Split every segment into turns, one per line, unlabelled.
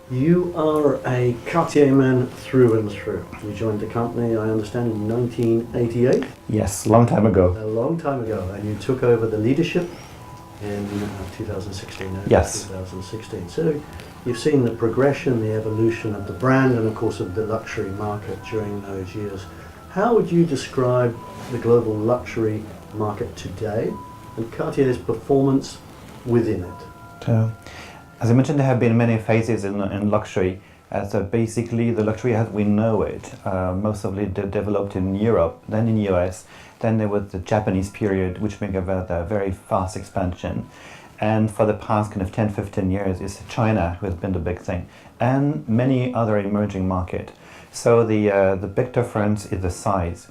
You are a Cartier man through and through. You joined the company, I understand, in 1988?
Yes, a long time ago.
A long time ago, and you took over the leadership in 2016.
Yes.
2016. So you've seen the progression, the evolution of the brand, and of course of the luxury market during those years. How would you describe the global luxury market today and Cartier's performance within it?
As I mentioned, there have been many phases in luxury. So basically, the luxury as we know it, mostly developed in Europe, then in US, then there was the Japanese period, which made a very fast expansion. And for the past kind of 10, 15 years, it's China who has been the big thing, and many other emerging markets. So the big difference is the size.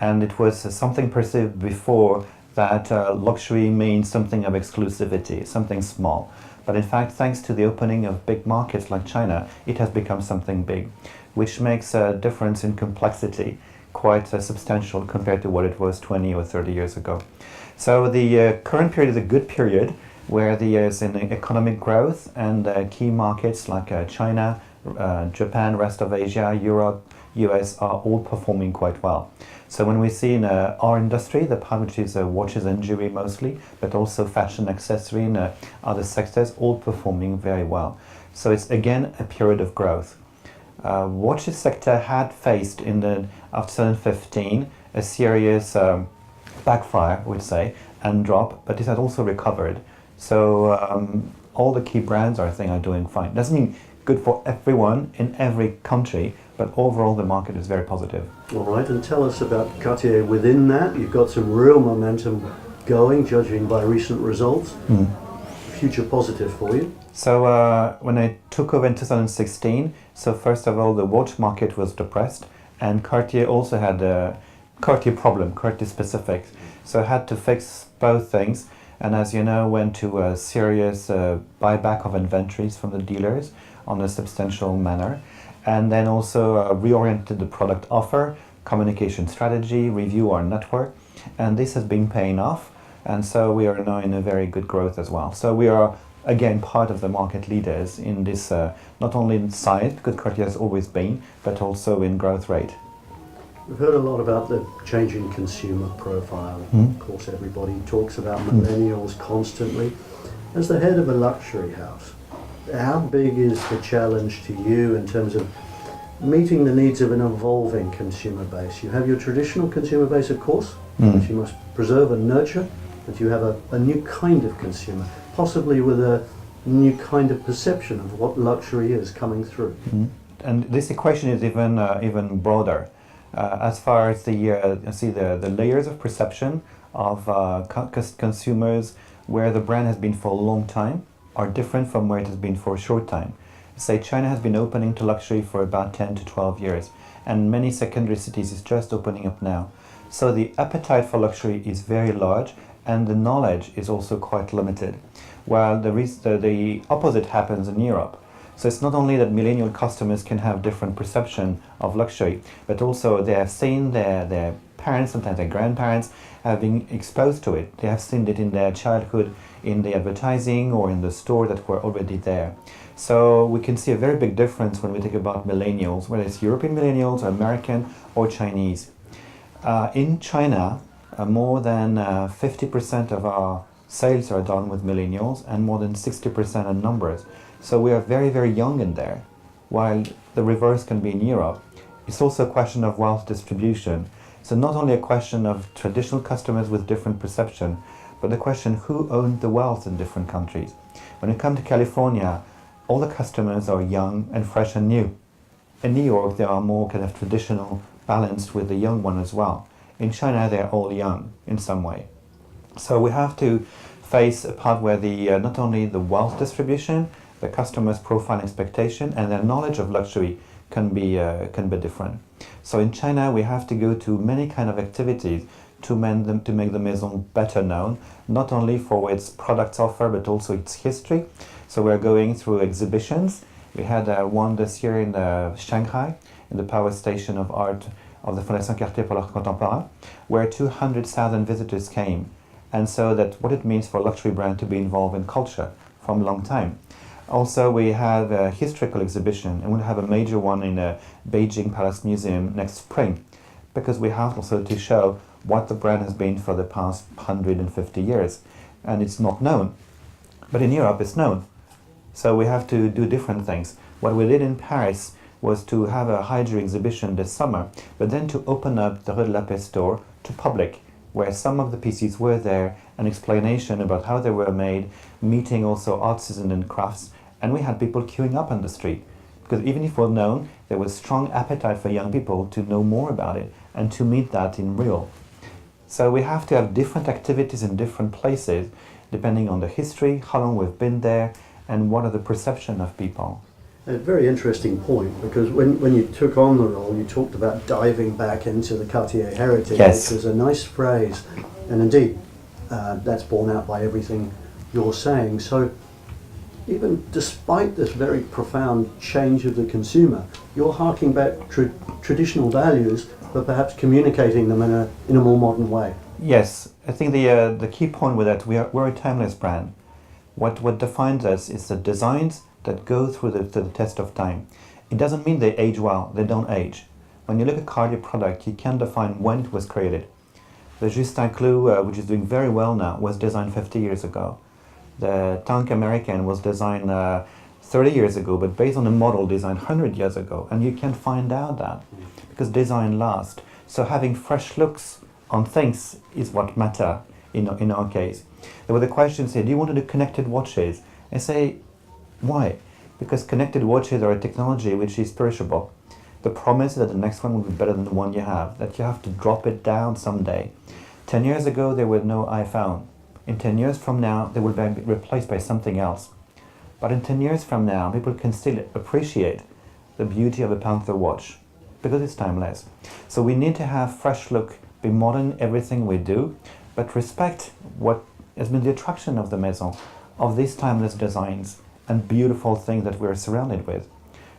And it was something perceived before that luxury means something of exclusivity, something small. But in fact, thanks to the opening of big markets like China, it has become something big, which makes a difference in complexity quite substantial compared to what it was 20 or 30 years ago. So the current period is a good period where there's an economic growth, and key markets like China, Japan, rest of Asia, Europe, US are all performing quite well. So when we see in our industry, the part which is watches and jewelry mostly, but also fashion, accessory, and other sectors, all performing very well. So it's again a period of growth. Watches sector had faced after 2015 a serious backfire, we'd say, and drop, but it had also recovered. So all the key brands, I think, are doing fine. Doesn't mean good for everyone in every country, but overall the market is very positive.
All right, and tell us about Cartier within that. You've got some real momentum going, judging by recent results. Future positive for you.
So when I took over in 2016, so first of all the watch market was depressed, and Cartier also had a Cartier problem, Cartier specific. So I had to fix both things, and as you know, went to a serious buyback of inventories from the dealers on a substantial manner, and then also reoriented the product offer, communication strategy, review our network, and this has been paying off, and so we are now in a very good growth as well. So we are again part of the market leaders in this, not only in size, because Cartier has always been, but also in growth rate.
We've heard a lot about the changing consumer profile. Of course, everybody talks about millennials constantly. As the head of a luxury house, how big is the challenge to you in terms of meeting the needs of an evolving consumer base? You have your traditional consumer base, of course, which you must preserve and nurture, but you have a new kind of consumer, possibly with a new kind of perception of what luxury is coming through.
And this equation is even broader. As far as the layers of perception of consumers, where the brand has been for a long time, are different from where it has been for a short time. Say China has been opening to luxury for about 10 to 12 years, and many secondary cities is just opening up now. So the appetite for luxury is very large, and the knowledge is also quite limited. While the opposite happens in Europe. So it's not only that millennial customers can have different perception of luxury, but also they have seen their parents, sometimes their grandparents, have been exposed to it. They have seen it in their childhood, in the advertising or in the store that were already there. So we can see a very big difference when we think about millennials, whether it's European millennials, or American, or Chinese. In China, more than 50% of our sales are done with millennials, and more than 60% in numbers. So we are very, very young in there, while the reverse can be in Europe. It's also a question of wealth distribution. So not only a question of traditional customers with different perception, but the question who owns the wealth in different countries. When you come to California, all the customers are young and fresh and new. In New York, they are more kind of traditional, balanced with the young one as well. In China, they're all young in some way. So we have to face a part where not only the wealth distribution, the customer's profile expectation, and their knowledge of luxury can be different. So in China, we have to go to many kind of activities to make the Maison better known, not only for its product offer, but also its history. So we're going through exhibitions. We had one this year in Shanghai, in the Power Station of Art of the Fondation Cartier pour l'Art Contemporain, where 200,000 visitors came. And so that's what it means for a luxury brand to be involved in culture from a long time. Also, we have a historical exhibition, and we'll have a major one in the Beijing Palace Museum next spring, because we have also to show what the brand has been for the past 150 years. And it's not known, but in Europe it's known. So we have to do different things. What we did in Paris was to have a hydro exhibition this summer, but then to open up the Rue de la Paix store to public, where some of the pieces were there, an explanation about how they were made, meeting also artisans and crafts, and we had people queuing up on the street. Because even if it was known, there was strong appetite for young people to know more about it and to meet that in real. So we have to have different activities in different places, depending on the history, how long we've been there, and what are the perception of people.
A very interesting point, because when you took on the role, you talked about diving back into the Cartier heritage,
Yes.
which is a nice phrase, and indeed that's borne out by everything you're saying. So even despite this very profound change of the consumer, you're harking back traditional values, but perhaps communicating them in a more modern way.
Yes, I think the key point with that, we're a timeless brand. What defines us is the designs that go through the test of time. It doesn't mean they age well, they don't age. When you look at Cartier product, you can define when it was created. The Justin Clou, which is doing very well now, was designed 50 years ago. The Tank American was designed 30 years ago, but based on a model designed 100 years ago. And you can find out that, because design lasts. So having fresh looks on things is what matter in our case. There were the questions say, do you want to do connected watches? I say, why? Because connected watches are a technology which is perishable. The promise is that the next one will be better than the one you have, that you have to drop it down someday. 10 years ago, there was no iPhone. In 10 years from now, they will be replaced by something else. But in 10 years from now, people can still appreciate the beauty of a Panther watch, because it's timeless. So we need to have fresh look, be modern in everything we do, but respect what has been the attraction of the Maison, of these timeless designs and beautiful things that we're surrounded with.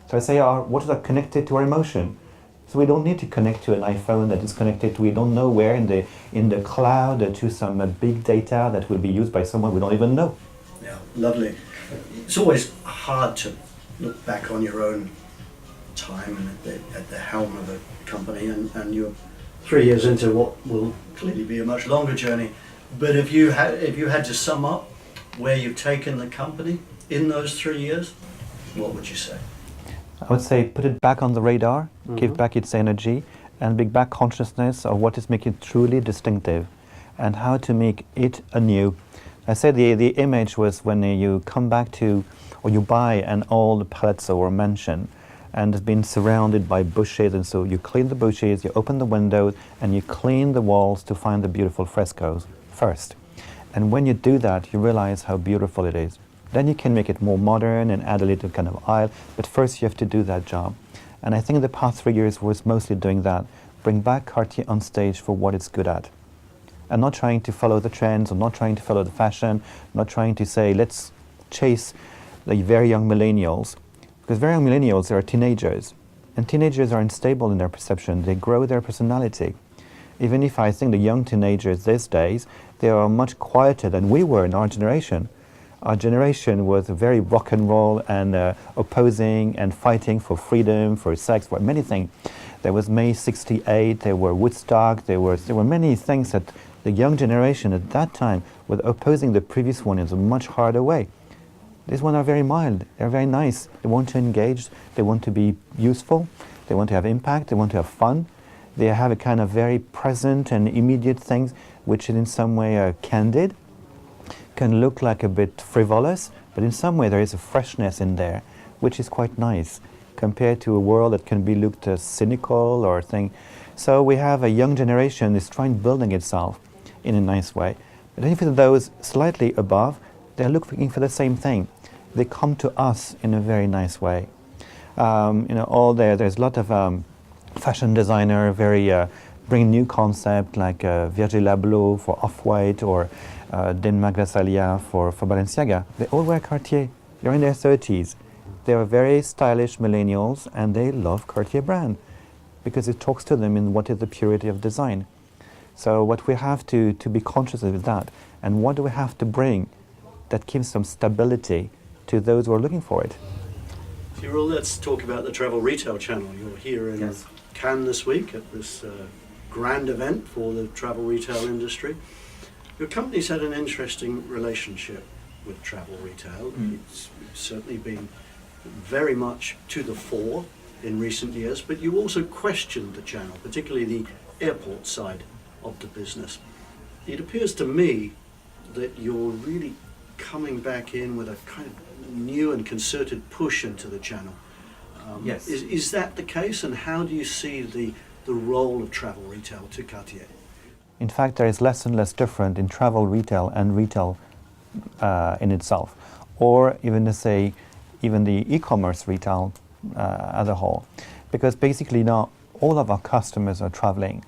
So I say, what is connected to our emotion? So we don't need to connect to an iPhone that is connected to, we don't know where, in the cloud, to some big data that will be used by someone we don't even know.
Yeah, lovely. It's always hard to look back on your own time and at the helm of a company, and you're 3 years into what will clearly be a much longer journey. But if you had to sum up where you've taken the company in those 3 years, what would you say?
I would say put it back on the radar, give back its energy, and bring back consciousness of what is making it truly distinctive and how to make it anew. I said the image was when you come back to, or you buy an old palazzo or mansion and it's been surrounded by bushes, and so you clean the bushes, you open the windows, and you clean the walls to find the beautiful frescoes first. And when you do that, you realize how beautiful it is. Then you can make it more modern and add a little kind of aisle, but first you have to do that job. And I think the past 3 years was mostly doing that. Bring back Cartier on stage for what it's good at. And not trying to follow the trends, or not trying to follow the fashion, not trying to say, let's chase the very young millennials. Because very young millennials, they are teenagers. And teenagers are unstable in their perception. They grow their personality. Even if I think the young teenagers these days, they are much quieter than we were in our generation. Our generation was very rock and roll and opposing and fighting for freedom, for sex, for many things. There was May 68, there were Woodstock, there were many things that the young generation at that time was opposing the previous one in a much harder way. These ones are very mild, they're very nice, they want to engage, they want to be useful, they want to have impact, they want to have fun. They have a kind of very present and immediate things which in some way are candid, can look like a bit frivolous, but in some way there is a freshness in there, which is quite nice, compared to a world that can be looked as cynical or thing. So we have a young generation that's trying building itself in a nice way. But then for those slightly above, they're looking for the same thing. They come to us in a very nice way. There's a lot of fashion designer, bring new concept like Virgil Abloh for Off-White or Den Maglasalia for Balenciaga. They all wear Cartier. They're in their 30s. They are very stylish millennials and they love Cartier brand because it talks to them in what is the purity of design. So what we have to be conscious of is that. And what do we have to bring that gives some stability to those who are looking for it.
Cyril, let's talk about the travel retail channel. You're here in
Yes.
Cannes this week at this grand event for the travel retail industry. Your company's had an interesting relationship with travel retail. It's certainly been very much to the fore in recent years, but you also questioned the channel, particularly the airport side of the business. It appears to me that you're really coming back in with a kind of new and concerted push into the channel.
Yes.
Is that the case, and how do you see the role of travel retail to Cartier?
In fact, there is less and less different in travel retail and retail in itself, or even to say, even the e-commerce retail as a whole, because basically now all of our customers are traveling.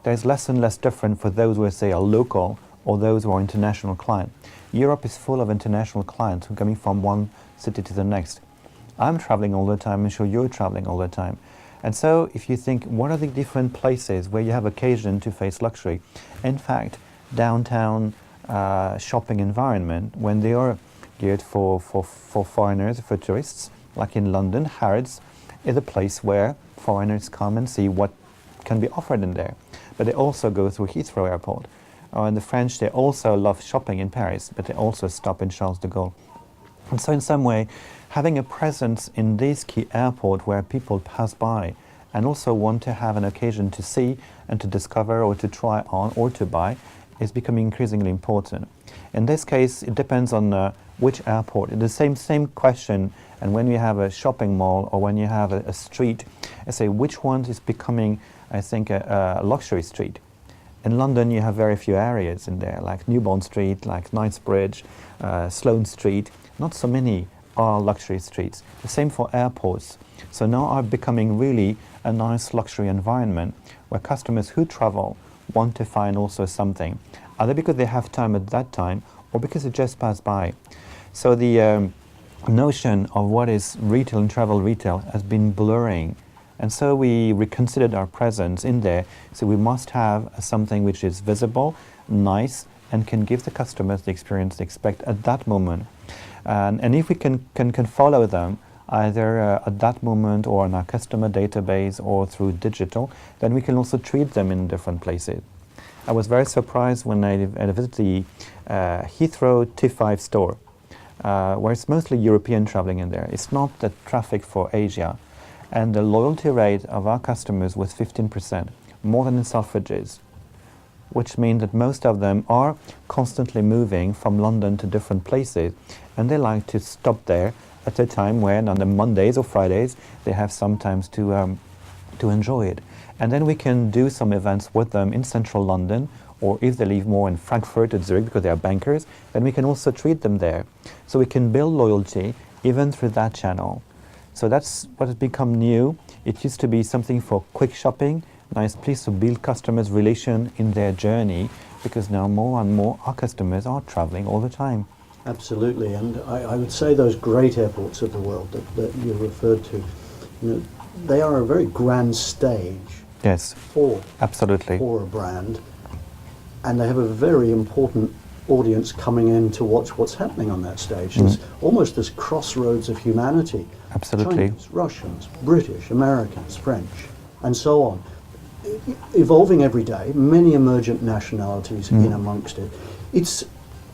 There's less and less different for those who say are local or those who are international clients. Europe is full of international clients who are coming from one city to the next. I'm traveling all the time, I'm sure you're traveling all the time. And so if you think, what are the different places where you have occasion to face luxury? In fact, downtown shopping environment, when they are geared for foreigners, for tourists, like in London, Harrods is a place where foreigners come and see what can be offered in there. But they also go through Heathrow Airport. Or in the French, they also love shopping in Paris, but they also stop in Charles de Gaulle. And so in some way, having a presence in this key airport where people pass by and also want to have an occasion to see and to discover or to try on or to buy is becoming increasingly important. In this case, it depends on which airport. It's the same question, and when you have a shopping mall or when you have a street, I say which one is becoming, I think, a luxury street. In London, you have very few areas in there, like Newbourne Street, like Knightsbridge, Sloane Street. Not so many are luxury streets. The same for airports. So now are becoming really a nice luxury environment where customers who travel want to find also something, either because they have time at that time or because it just passed by. So the notion of what is retail and travel retail has been blurring. And so we reconsidered our presence in there. So we must have something which is visible, nice, and can give the customers the experience they expect at that moment. And if we can follow them, either at that moment or in our customer database or through digital, then we can also treat them in different places. I was very surprised when I visited the Heathrow T5 store, where it's mostly European traveling in there. It's not the traffic for Asia. And the loyalty rate of our customers was 15%, more than in Selfridges, which means that most of them are constantly moving from London to different places, and they like to stop there at a time when on the Mondays or Fridays they have sometimes to enjoy it. And then we can do some events with them in central London, or if they live more in Frankfurt or Zurich because they are bankers, then we can also treat them there. So we can build loyalty even through that channel. So that's what has become new. It used to be something for quick shopping, nice place to build customers' relation in their journey, because now more and more our customers are traveling all the time.
Absolutely, and I would say those great airports of the world that you referred to, they are a very grand stage.
Yes, absolutely.
For a brand, and they have a very important audience coming in to watch what's happening on that stage. It's almost this crossroads of humanity.
Absolutely.
Chinese, Russians, British, Americans, French, and so on. Evolving every day, many emergent nationalities in amongst it. It's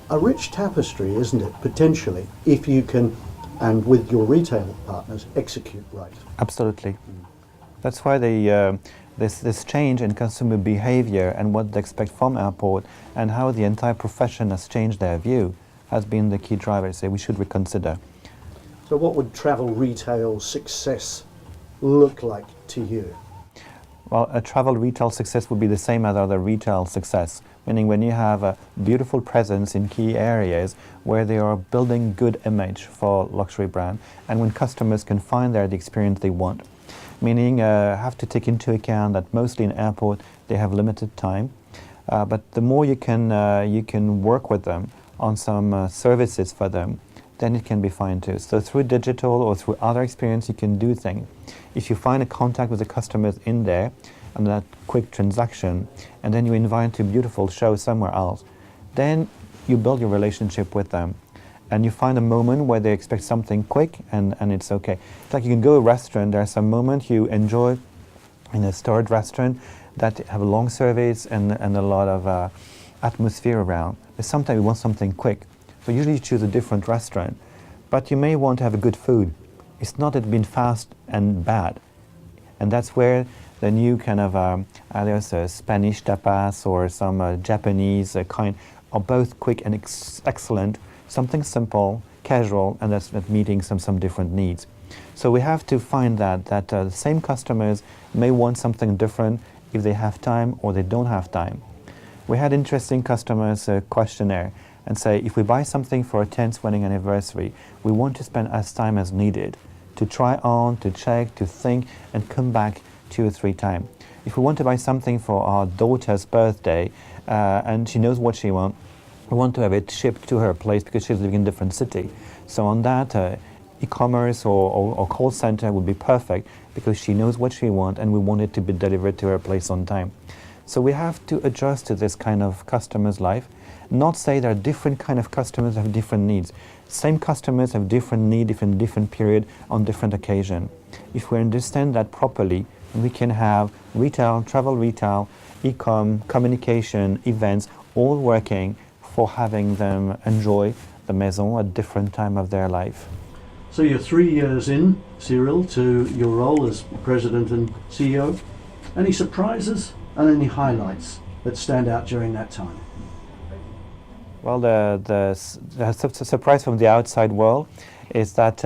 a rich tapestry, isn't it, potentially, if you can, and with your retail partners, execute right.
Absolutely. That's why this change in consumer behavior and what they expect from airport and how the entire profession has changed their view has been the key driver. So we should reconsider.
So what would travel retail success look like to you?
Well, a travel retail success would be the same as other retail success, meaning when you have a beautiful presence in key areas where they are building good image for luxury brand, and when customers can find there the experience they want. Meaning have to take into account that mostly in airport they have limited time, but the more you can work with them on some services for them, then it can be fine too. So through digital or through other experience, you can do things. If you find a contact with the customers in there and that quick transaction, and then you invite to a beautiful show somewhere else, then you build your relationship with them. And you find a moment where they expect something quick, and it's okay. It's like you can go to a restaurant, there are some moments you enjoy in a storied restaurant that have a long service and a lot of atmosphere around. But sometimes you want something quick. So usually you choose a different restaurant. But you may want to have a good food. It's not that it's been fast and bad. And that's where the new kind of either a Spanish tapas or some Japanese kind are both quick and excellent. Something simple, casual, and that's meeting some different needs. So we have to find that the same customers may want something different if they have time or they don't have time. We had interesting customers questionnaire and say, if we buy something for a 10th wedding anniversary, we want to spend as time as needed to try on, to check, to think, and come back 2 or 3 times. If we want to buy something for our daughter's birthday, and she knows what she wants, we want to have it shipped to her place because she's living in a different city. So on that, e-commerce or call center would be perfect because she knows what she wants and we want it to be delivered to her place on time. So we have to adjust to this kind of customer's life, not say there are different kind of customers have different needs. Same customers have different needs, different period on different occasion. If we understand that properly, we can have retail, travel retail, e-com, communication, events, all working for having them enjoy the maison at different time of their life.
So you're 3 years in, Cyril, to your role as President and CEO. Any surprises and any highlights that stand out during that time?
Well, the surprise from the outside world is that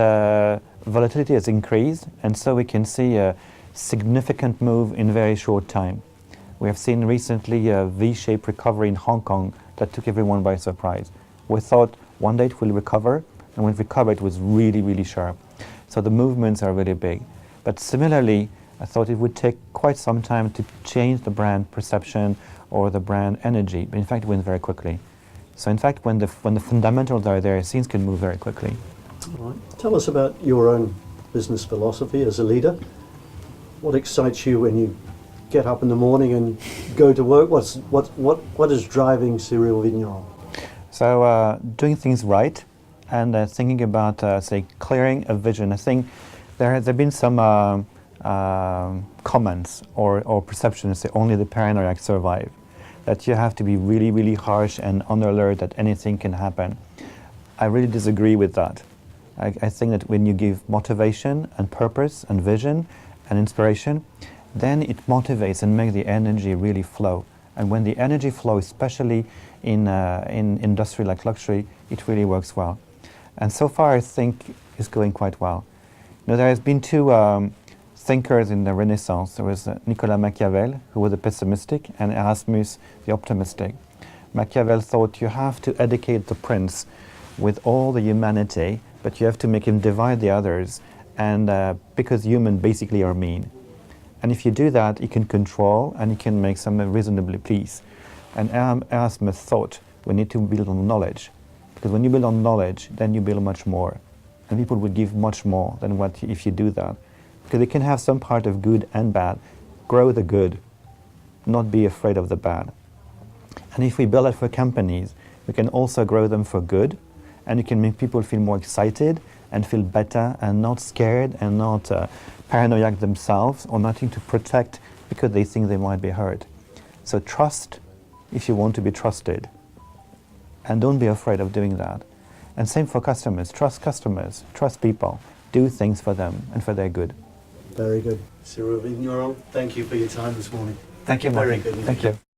volatility has increased, and so we can see a significant move in very short time. We have seen recently a V-shaped recovery in Hong Kong that took everyone by surprise. We thought one day it will recover, and when it recovered, it was really, really sharp. So the movements are really big. But similarly, I thought it would take quite some time to change the brand perception or the brand energy, but in fact, it went very quickly. So in fact, when the fundamentals are there, things can move very quickly.
All right. Tell us about your own business philosophy as a leader. What excites you when you get up in the morning and go to work? What is driving Cyril Vigneron?
So doing things right and thinking about, say, clearing a vision. I think there have been some comments or perceptions that only the paranoid survive. That you have to be really, really harsh and on alert that anything can happen. I really disagree with that. I think that when you give motivation and purpose and vision and inspiration, then it motivates and makes the energy really flow. And when the energy flows, especially in industry like luxury, it really works well. And so far, I think it's going quite well. You know, there has been 2 thinkers in the Renaissance. There was Nicolas Machiavel, who was the pessimistic, and Erasmus, the optimistic. Machiavel thought you have to educate the prince with all the humanity, but you have to make him divide the others, and because humans basically are mean. And if you do that, you can control and you can make some reasonably please. And Erasmus thought we need to build on knowledge, because when you build on knowledge, then you build much more, and people will give much more than what if you do that. Because they can have some part of good and bad. Grow the good, not be afraid of the bad. And if we build it for companies, we can also grow them for good, and you can make people feel more excited and feel better and not scared and not paranoid themselves or nothing to protect because they think they might be hurt. So trust if you want to be trusted, and don't be afraid of doing that. And same for customers, trust people, do things for them and for their good.
Very good. Cyril Vigneron, thank you for your time this morning.
Thank you, Martin.
Very good.
Thank you.